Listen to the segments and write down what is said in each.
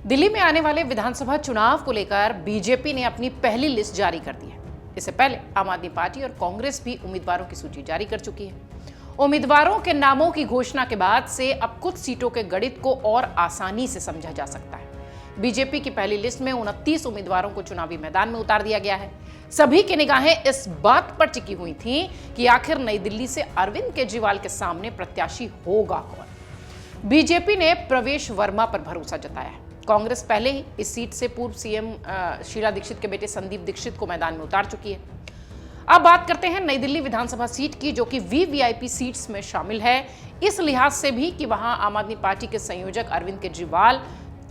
दिल्ली में आने वाले विधानसभा चुनाव को लेकर बीजेपी ने अपनी पहली लिस्ट जारी कर दी है। इससे पहले आम आदमी पार्टी और कांग्रेस भी उम्मीदवारों की सूची जारी कर चुकी है। उम्मीदवारों के नामों की घोषणा के बाद से अब कुछ सीटों के गणित को और आसानी से समझा जा सकता है। बीजेपी की पहली लिस्ट में 29 उम्मीदवारों को चुनावी मैदान में उतार दिया गया है। सभी की निगाहें इस बात पर टिकी हुई थी कि आखिर नई दिल्ली से अरविंद केजरीवाल के सामने प्रत्याशी होगा कौन। बीजेपी ने प्रवेश वर्मा पर भरोसा जताया है। कांग्रेस पहले ही इस सीट से पूर्व सीएम शीला दीक्षित के बेटे संदीप दीक्षित को मैदान में उतार चुकी है। अब बात करते हैं नई दिल्ली विधानसभा सीट की, जो कि वीवीआईपी सीट्स में शामिल है, इस लिहाज से भी कि वहां आम आदमी पार्टी के संयोजक अरविंद केजरीवाल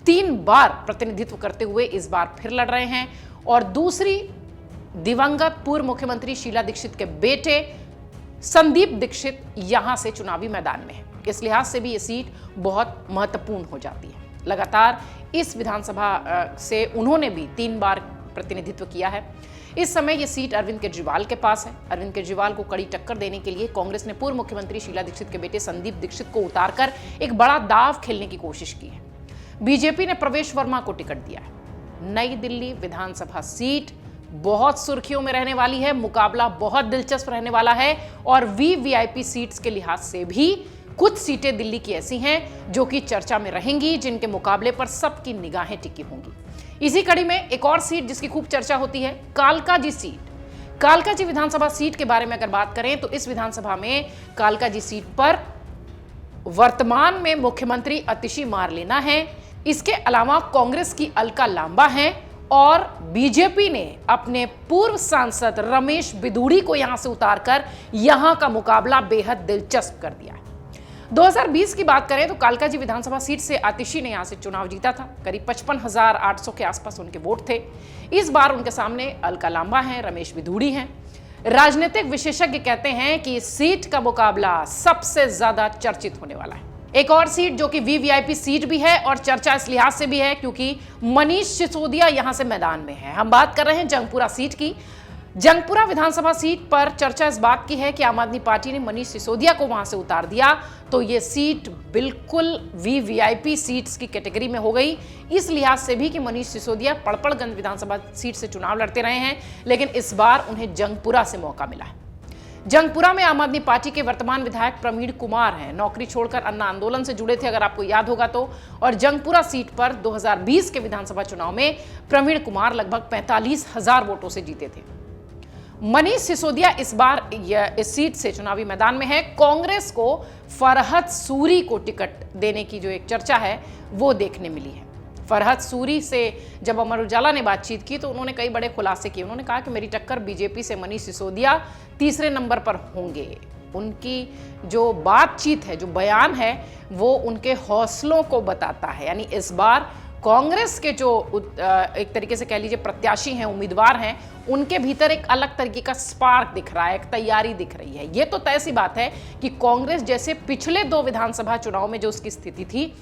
3 बार प्रतिनिधित्व करते हुए इस बार फिर लड़ रहे हैं और दूसरी दिवंगत पूर्व मुख्यमंत्री शीला दीक्षित के बेटे संदीप दीक्षित यहां से चुनावी मैदान में है। इस लिहाज से भी ये सीट बहुत महत्वपूर्ण हो जाती है। लगातार इस विधानसभा से उन्होंने भी 3 बार प्रतिनिधित्व किया है। इस समय यह सीट अरविंद केजरीवाल के पास है। अरविंद केजरीवाल को कड़ी टक्कर देने के लिए कांग्रेस ने पूर्व मुख्यमंत्री शीला दीक्षित के बेटे संदीप दीक्षित को उतारकर एक बड़ा दांव खेलने की कोशिश की है। बीजेपी ने प्रवेश वर्मा को टिकट दिया है। नई दिल्ली विधानसभा सीट बहुत सुर्खियों में रहने वाली है। मुकाबला बहुत दिलचस्प रहने वाला है और वीवीआईपी सीट्स के लिहाज से भी कुछ सीटें दिल्ली की ऐसी हैं जो कि चर्चा में रहेंगी, जिनके मुकाबले पर सबकी निगाहें टिकी होंगी। इसी कड़ी में एक और सीट जिसकी खूब चर्चा होती है, कालकाजी सीट। कालकाजी विधानसभा सीट के बारे में अगर बात करें तो इस विधानसभा में कालकाजी सीट पर वर्तमान में मुख्यमंत्री आतिशी मारलेना है। इसके अलावा कांग्रेस की अलका लांबा है और बीजेपी ने अपने पूर्व सांसद रमेश बिधूड़ी को यहां से उतारकर यहां का मुकाबला बेहद दिलचस्प कर दिया है। 2020 की बात करें तो कालकाजी विधानसभा सीट से आतिशी ने यहां से चुनाव जीता था। करीब 55,800 के आसपास उनके वोट थे। इस बार उनके सामने अलका लांबा हैं, रमेश बिधूड़ी हैं। राजनीतिक विशेषज्ञ कहते हैं कि इस सीट का मुकाबला सबसे ज्यादा चर्चित होने वाला है। एक और सीट जो कि वीवीआईपी सीट भी है और चर्चा इस लिहाज से भी है क्योंकि मनीष सिसोदिया यहां से मैदान में है। हम बात कर रहे हैं जंगपुरा सीट की। जंगपुरा विधानसभा सीट पर चर्चा इस बात की है कि आम आदमी पार्टी ने मनीष सिसोदिया को वहां से उतार दिया तो यह सीट बिल्कुल वीवीआईपी सीट्स की कैटेगरी में हो गई। इस लिहाज से भी कि मनीष सिसोदिया पड़पड़गंज विधानसभा सीट से चुनाव लड़ते रहे हैं, लेकिन इस बार उन्हें जंगपुरा से मौका मिला है। जंगपुरा में आम आदमी पार्टी के वर्तमान विधायक प्रवीण कुमार हैं। नौकरी छोड़कर अन्ना आंदोलन से जुड़े थे, अगर आपको याद होगा तो। और जंगपुरा सीट पर 2020 के विधानसभा चुनाव में प्रवीण कुमार लगभग 45,000 वोटों से जीते थे। मनीष सिसोदिया इस बार इस सीट से चुनावी मैदान में है। कांग्रेस को फरहत सूरी को टिकट देने की जो एक चर्चा है वो देखने मिली है। फरहत सूरी से जब अमर उजाला ने बातचीत की तो उन्होंने कई बड़े खुलासे किए। उन्होंने कहा कि मेरी टक्कर बीजेपी से मनीष सिसोदिया तीसरे नंबर पर होंगे। उनकी जो बातचीत है, जो बयान है, वो उनके हौसलों को बताता है। यानी इस बार कांग्रेस के जो एक तरीके से कह लीजिए प्रत्याशी हैं, उम्मीदवार हैं, उनके भीतर एक अलग तरीके का स्पार्क दिख रहा है, एक तैयारी दिख रही है। ये तो तय सी बात है कि कांग्रेस जैसे पिछले 2 विधानसभा चुनाव में जो उसकी स्थिति थी,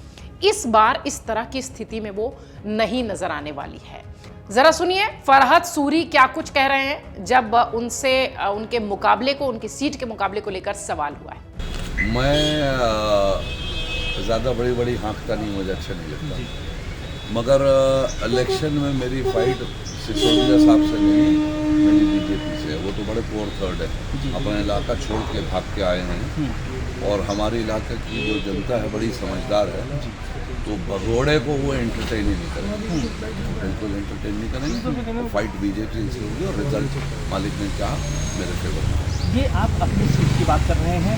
इस बार इस तरह की स्थिति में वो नहीं नजर आने वाली है। जरा सुनिए फरहत सूरी क्या कुछ कह रहे हैं जब उनसे उनके मुकाबले को, उनकी सीट के मुकाबले को लेकर सवाल हुआ है। मैं ज़्यादा बड़ी हाँकता नहीं, मुझे अच्छा नहीं लगता, मगर इलेक्शन में मेरी फाइट सिसोदिया साहब से नहीं, मेरी बीजेपी से है। वो तो बड़े पोर थर्ड है, अपना इलाका छोड़ के भाग के आए हैं और हमारे इलाके की जो जनता है बड़ी समझदार है, तो भगोड़े को वो एंटरटेन ही नहीं करेंगे, बिल्कुल एंटरटेन नहीं करेंगे। तो फाइट बीजेपी से होगी और रिजल्ट मालिक ने चाहा मेरे फेवर में। ये आप अपनी सीट की बात कर रहे हैं,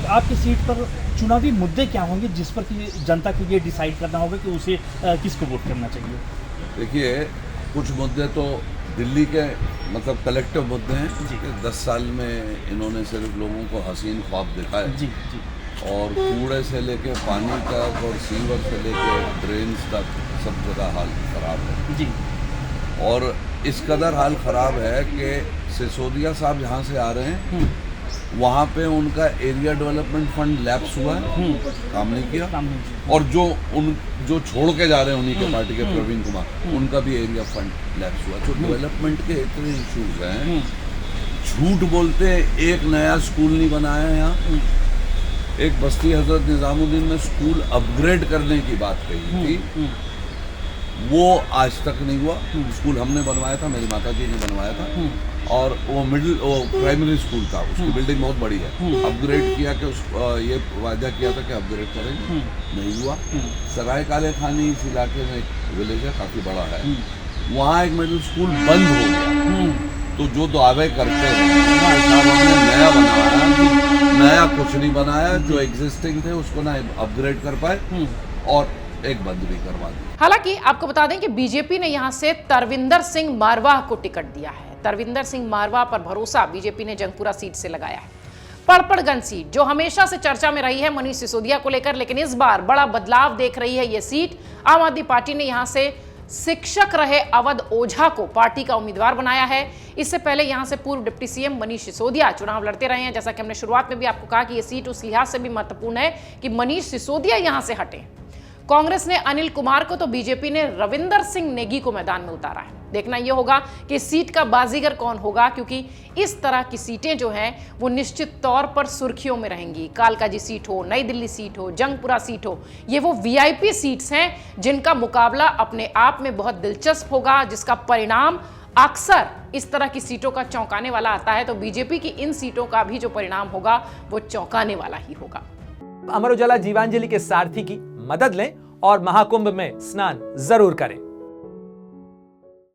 आपकी सीट पर चुनावी मुद्दे क्या होंगे जिस पर कि जनता को ये डिसाइड करना होगा कि उसे किसको वोट करना चाहिए? देखिए, कुछ मुद्दे तो दिल्ली के मतलब कलेक्टिव मुद्दे हैं कि 10 साल में इन्होंने सिर्फ लोगों को हसीन ख्वाब दिखाए जी जी। और कूड़े से लेके पानी तक और सीवर से लेके ड्रेन्स तक सब जगह हाल ख़राब है जी। और इस कदर हाल ख़राब है कि सिसोदिया साहब जहाँ से आ रहे हैं वहाँ पे उनका एरिया डेवलपमेंट फंड लैप्स हुआ है, काम नहीं किया। और जो छोड़ के जा रहे हैं उन्हीं के पार्टी के प्रवीण कुमार, उनका भी एरिया फंड लैप्स हुआ। जो डेवलपमेंट के इतने इश्यूज हैं, झूठ बोलते एक नया स्कूल नहीं बनाया यहाँ, एक बस्ती हजरत निजामुद्दीन में स्कूल अपग्रेड करने की बात कही थी, वो आज तक नहीं हुआ। स्कूल हमने बनवाया था, मेरी माता जी ने बनवाया था, और वो प्राइमरी स्कूल था, उसकी बिल्डिंग बहुत बड़ी है। अपग्रेड किया कि ये वादा किया था कि अपग्रेड करेंगे, नहीं हुआ। सराय काले खानी इस इलाके में एक विलेज है, काफ़ी बड़ा है, वहाँ एक मिडिल स्कूल बंद हो गया। तो जो दावे करते हैं हमने नया बनाया, नया कुछ नहीं बनाया, जो एग्जिस्टिंग थे उसको ना अपग्रेड कर पाए और एक बंद भी करवा दी। हालांकि आपको बता दें कि बीजेपी ने यहां से तरविंदर सिंह मारवाह को टिकट दिया है। तरविंदर सिंह मारवाह पर भरोसा बीजेपी ने जंगपुरा सीट से लगाया है। पड़पड़गंज सीट जो हमेशा से चर्चा में रही है मनीष सिसोदिया को लेकर, लेकिन इस बार बड़ा बदलाव देख रही है ये सीट। आम आदमी पार्टी ने यहां से शिक्षक रहे अवध ओझा को पार्टी का उम्मीदवार बनाया है। इससे पहले यहां से पूर्व डिप्टी सीएम मनीष सिसोदिया चुनाव लड़ते रहे हैं। जैसा कि हमने शुरुआत में भी आपको कहा कि यह सीट उस लिहाज से भी महत्वपूर्ण है कि मनीष सिसोदिया यहां से हटे। कांग्रेस ने अनिल कुमार को तो बीजेपी ने रविंदर सिंह नेगी को मैदान में उतारा है। देखना यह होगा कि इस सीट का बाजीगर कौन होगा, क्योंकि इस तरह की सीटें जो हैं वो निश्चित तौर पर सुर्खियों में रहेंगी। कालकाजी सीट हो, नई दिल्ली सीट हो, जंगपुरा सीट हो, ये वो वीआईपी सीट्स हैं जिनका मुकाबला अपने आप में बहुत दिलचस्प होगा, जिसका परिणाम अक्सर इस तरह की सीटों का चौंकाने वाला आता है। तो बीजेपी की इन सीटों का भी जो परिणाम होगा वो चौंकाने वाला ही होगा। अमर उजाला जीवांजलि के सारथी की मदद लें और महाकुंभ में स्नान जरूर करें।